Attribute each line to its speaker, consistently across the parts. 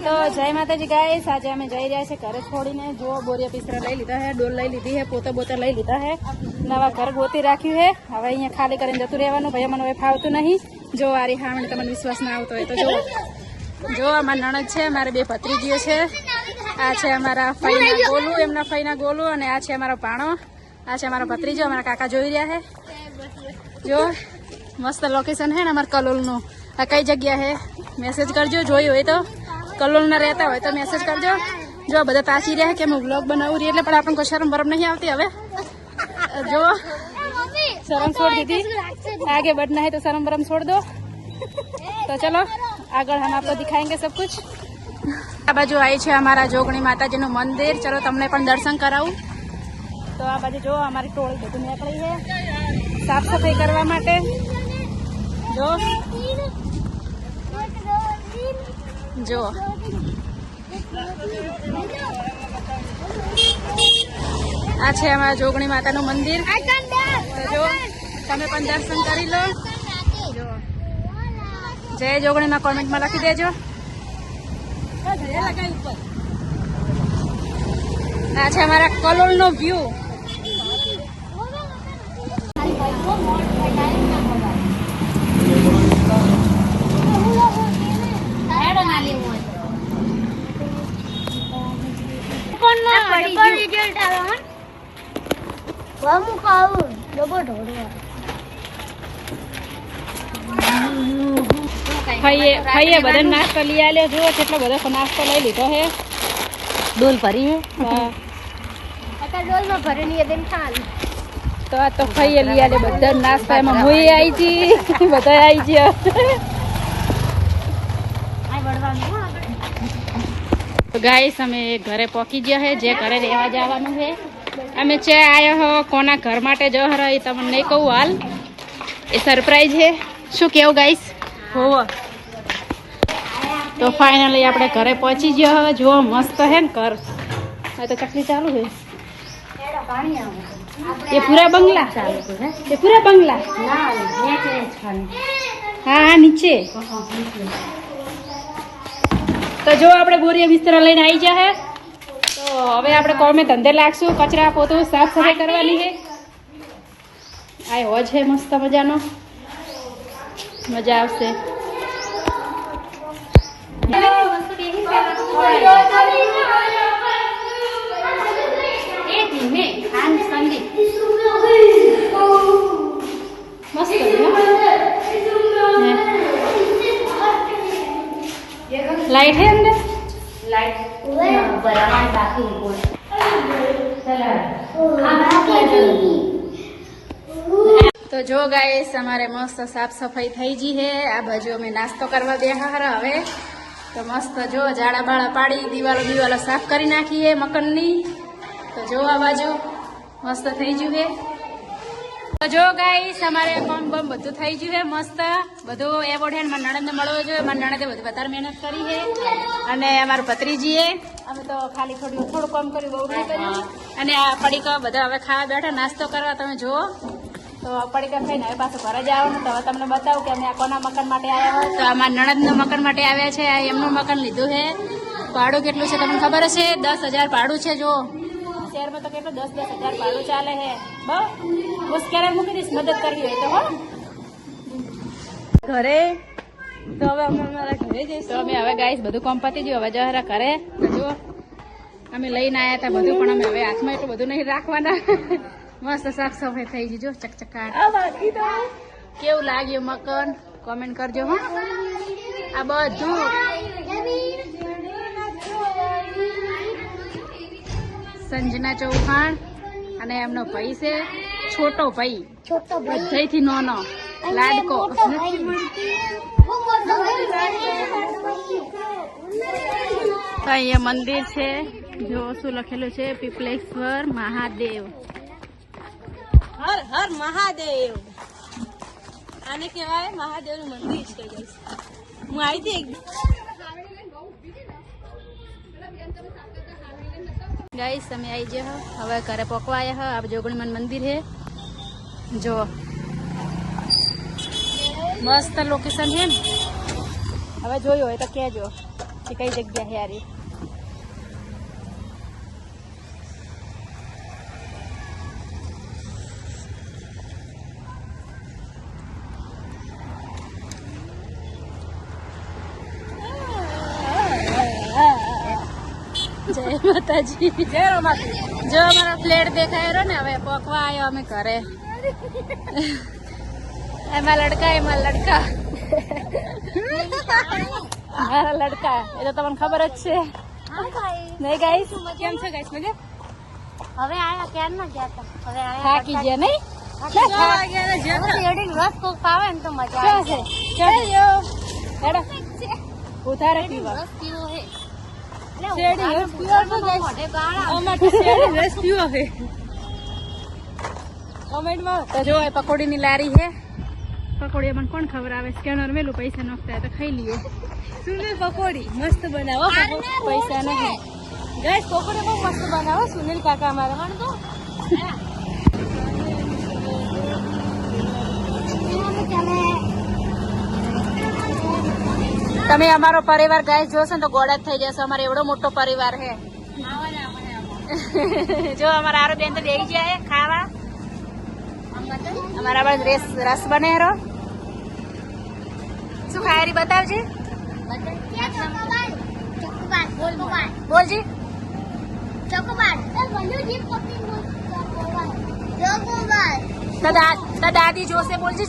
Speaker 1: તો જય માતાજી ગાઈસ, આજે અમે જઈ રહ્યા છે ઘરે છોડીને. જો બોરિયા પિસરા લઈ લીધા હે, ડોલ લઈ લીધી હે, પોતા બોતા લઈ લીધા હે, નવા ઘર ગોતી રાખ્યું હે. હવે અહીંયા ખાલી કરીને જતું રહેવાનું. ભાઈ મને ફાવતું નહીં. જો આરી હામણે તમને વિશ્વાસ ના આવતો હોય તો જો અમારા નણદ છે, મારે બે ભત્રીજીઓ છે. આ છે અમારા ફઈના ગોલું, એમના ફઈના ગોલું, અને આ છે અમારો પાણો. આ છે અમારા ભત્રીજો, અમારા કાકા જોઈ રહ્યા છે. જો મસ્ત લોકેશન હે ને અમારા કલોલનું. આ કઈ જગ્યા હે મેસેજ કરજો, જોયું હોય તો. કલોલ ના રહેતા હોય તો મેસેજ કરજો. જો બધા તાસી રહ્યા કે હું વ્લોગ બનાવું રહી, એટલે પણ આપણને કોઈ શરમ બરમ નહીં આવતી. હવે જો શરમ છોડ દીધી, आगे बढ़ना है तो शर्म बरम छोड़ दो. तो चलो આગળ हम आपको दिखाएंगे सब कुछ. આ બાજુ આવી છે અમારા જોગણી માતાજીનું મંદિર. ચલો તમને પણ દર્શન કરાવું. તો આ બાજુ જો અમારી ટોળી બધું નીકળી છે સાફ સફાઈ કરવા માટે. જો જો આ છે અમારા જોગણી માતાનું મંદિર. તો જો તમે પણ દર્શન કરી લો. જો જય જોગણીમાં કોમેન્ટમાં લખી દેજો. આ છે અમારા કલોલનો વ્યૂ. ભાઈએ બધા નાસ્તો લઈ આલ્યો. જુઓ કેટલો બધો નાસ્તો લઈ લીધો હે. ડોલ ભરી હે. ડોલમાં ભરેલી તો આ તો ભાઈએ લઈ આલ્યો બધા નાસ્તા. એમાં મુઈ આવી છી, બધા આવી ગયા. ગાઈસ અમે ઘરે પહોંચી ગયા હે, જે ઘરે રહેવા જવાનું છે. અમે છે આયા હો કોના ઘર માટે જો હરા એ તમને નહીં કહું હાલ. એ સરપ્રાઈઝ છે. શું કેવું ગાઈસ? હોવો તો ફાઇનલી આપણે ઘરે પહોંચી ગયા. હવે જુઓ મસ્ત હે ને ઘર. હવે તો ચકલી ચાલુ છે. ये पूरा बंगला ये पूरा बंगला हाँ नीचे. તો જો આપણે બોરિયા બિસ્તરા લઈને આવી ગયા હે. તો હવે આપણે કોમે ધંધે લાગશું. કચરા પોતું સાફ સફાઈ કરવાની છે. આ હોજ છે મસ્ત મજાનો, મજા આવશે. लाइट है अंदर. लाइट तो जो गाइस हमारे मस्त साफ सफाई થઈ ગઈ है. आ बाजू में नास्तो करवा बेहा हरा. હવે તો મસ્ત જો જાડા બાળા પાડી દિવાલો સાફ કરી નાખી है મકનની. તો જો આ બાજુ મસ્ત થઈ ગયું है. તો જો ગાઈસ અમારે કોમ બમ બધું થઈ ગયું છે મસ્ત બધું. એવોર્ડ હે મારા નણંદને મળવો જોઈએ. મારા નણંદે બધું વધારે મહેનત કરી છે. અને અમારું ભત્રીજીએ અમે તો ખાલી થોડું કામ કર્યું, બહુ નહીં કર્યું. અને આ પડીકા બધા હવે ખાવા બેઠા નાસ્તો કરવા. તમે જુઓ તો પડીકા ખાઈને હવે પાછું ઘરે જ આવવાનું. તો હવે તમને બતાવું કે અમે આ કોના મકાન માટે આવ્યા હોય. તો અમારા નણંદના મકાન માટે આવ્યા છે. આ એમનું મકાન લીધું છે. ભાડું કેટલું છે તમને ખબર હશે? 10,000 ભાડું છે. જો શહેરમાં તો કેટલું 10,000 ભાડું ચાલે છે. બસ ક્યારે મૂકી દઈશ મદદ કરવી હોય તો. હો ઘરે તો હવે અમે અમારા ઘરે જઈશું. તો અમે હવે ગાઈસ બધું કામ પતી ગયું. હવે જરા ઘરે જુઓ અમે લઈને આવ્યા હતા બધું, પણ અમે હવે હાથમાં એટલું બધું નહીં રાખવાના. મસ્ત સાફ સફાઈ થઈ ગઈ. જો ચકચકાટ. કેવું લાગ્યું મકાન કોમેન્ટ કરજો. હો આ બધું સંજના ચૌહાણ અને એમનો ભાઈ છે છોટો ભાઈ, બધાથી નાનો લાડકો. તો અહીંયા મંદિર છે. જો શું લખેલું છે? પીપલેશ્વર મહાદેવ. હર હર મહાદેવ. આને કહેવાય મહાદેવનું મંદિર છે. હું આવી હતી गाइस તમે આવી ગયા. હવે ઘરે પકવા આવ્યા. આ જોગણીમાં મંદિર છે. જો મસ્ત લોકેશન છે. હવે જોયું હોય તો કહેજો. કે કઈ જગ્યા યાર એ જય માતાજી જય માતાજી જો અમારો ફ્લેટ દેખાય રહ્યો ને હવે પોકવા આવ્યો અમે ઘરે એમાં લડકા મારા લડકા એ તો તમને ખબર જ છે નહીં ગાઈસ કેમ છે ગાઈસ મજા
Speaker 2: હવે આયા ક્યાં ના ગયા હતા હવે આયા
Speaker 1: થાકી ગયા નહીં
Speaker 2: રસ કોક પાવે ને તો મજા આવે
Speaker 1: હેડો ઉતારે પીવા
Speaker 2: રસ પીવો હે
Speaker 1: શેરડી રસ પીવો તો ગાઈસ અમારે શેરડી રસ પીવો હે કમેન્ટમાં તો જો એ પકોડીની લારી છે પકોડી મને કોણ ખબર આવે સ્કેનર મેલું પૈસા નોખતા તો ખાઈ લઈએ સુનિલ પકોડી મસ્ત બનાવો પૈસા નથી ગાઈસ પકોડી બહુ મસ્ત બનાવો સુનિલ કાકા અમારા પણ તો તમે અમારો પરિવાર ગાઈસ જોશો ને તો ગોળા જ થઈ જશે અમારે એવડો મોટો પરિવાર છે જો અમારા આરો બેન તો બેસી જાય ખાવા અમારા બાદ રસ બને રો શું ખાયરી બતાવજે બોલજી દાદી જોશે બોલજી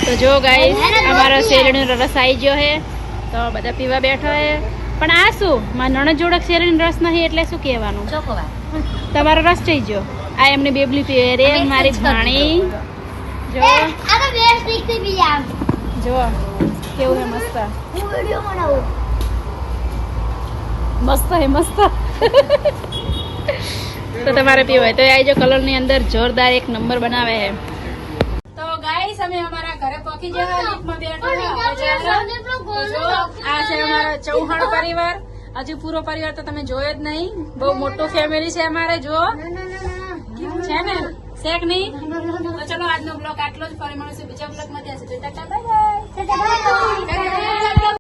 Speaker 1: તો જો ગાઈસ અમારો શેરડીનો રસ આવી ગયો હે તો બધા પીવા બેઠો હે પણ આ શું મારા નણંદ જોડક શેરડીનો રસ નહીં એટલે શું કહેવાનું તમારો રસ થઈ ગયો આ એમને બેબલી પીવે રે મારી ભાણી જો જો કેવું હે મસ્ત મસ્ત હે મસ્ત તો તમારે પીવાય તો આ જો કલર ની અંદર જોરદાર એક નંબર બનાવે હે તો ગાઈસ અમે અમારા ઘરે પહોંચી ગયા લીફમાં બેઠા આ છે અમારો ચૌહાણ પરિવાર હજુ પૂરો પરિવાર તો તમે જોયો જ નહીં બહુ મોટું ફેમિલી છે અમારે જો છે ને શેક નહીં તો ચલો આજનો બ્લોગ આટલો જ ફરી મળશે બીજા બ્લોગ માં ત્યાં સુધી ટાટા બાય બાય